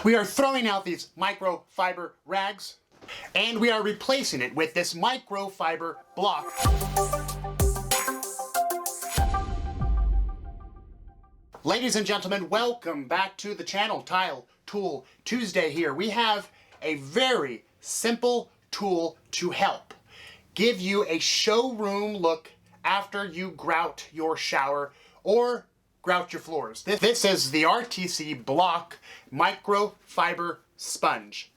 We are throwing out these microfiber rags and we are replacing it with this microfiber block. Ladies and gentlemen, welcome back to the channel. Tile Tool Tuesday here. We have a very simple tool to help give you a showroom look after you grout your shower or grout your floors. This is the RTC Block Microfiber Sponge.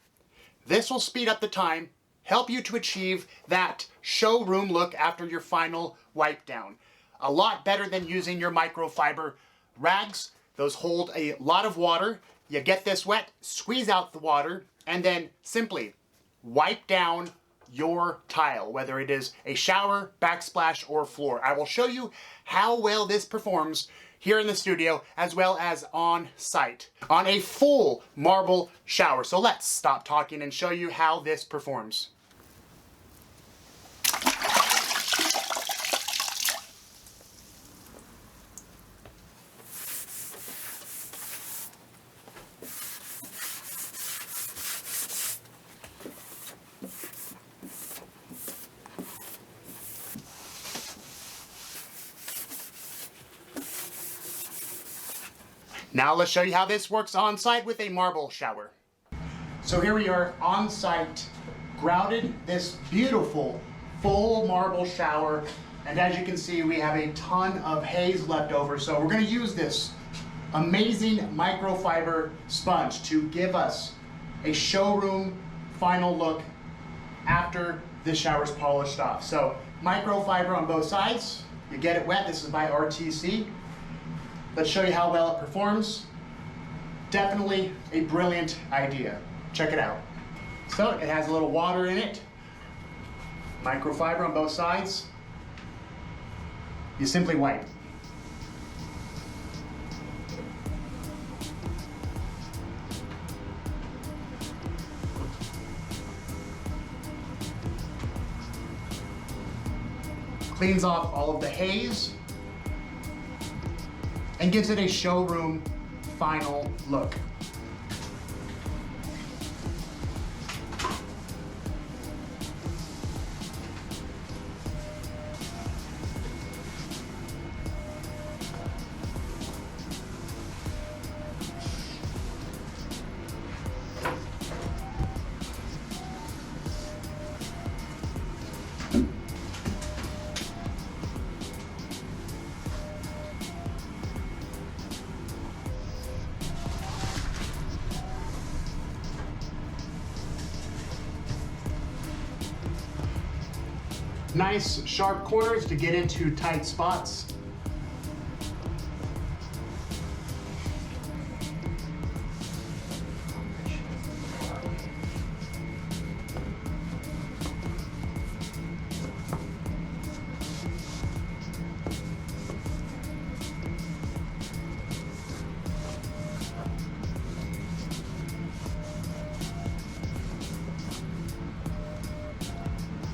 This will speed up the time, help you to achieve that showroom look after your final wipe down. A lot better than using your microfiber rags. Those hold a lot of water. You get this wet, squeeze out the water, and then simply wipe down your tile, whether it is a shower, backsplash, or floor. I will show you how well this performs here in the studio as well as on site on a full marble shower. So let's stop talking and show you how this performs. Now let's show you how this works on site with a marble shower. So here we are on site, grouted this beautiful full marble shower, and as you can see we have a ton of haze left over, so we're going to use this amazing microfiber sponge to give us a showroom final look after the shower's polished off. So microfiber on both sides, you get it wet. This is by RTC. Let's show you how well it performs. Definitely a brilliant idea. Check it out. So it has a little water in it. Microfiber on both sides. You simply wipe. Cleans off all of the haze and gives it a showroom final look. Nice sharp corners to get into tight spots.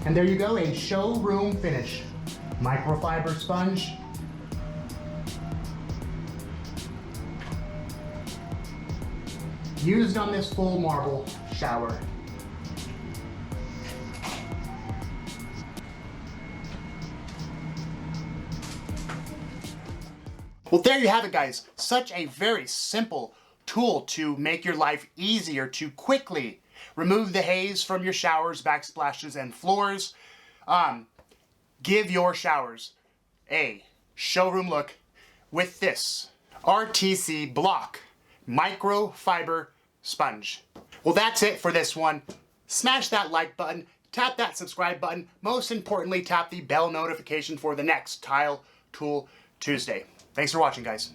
And there you go, a showroom finish. Microfiber sponge. Used on this full marble shower. Well, there you have it, guys. Such a very simple tool to make your life easier to quickly remove the haze from your showers, backsplashes, and floors. Give your showers a showroom look with this RTC Block Microfiber Sponge. Well, that's it for this one. Smash that like button, tap that subscribe button. Most importantly, tap the bell notification for the next Tile Tool Tuesday. Thanks for watching, guys.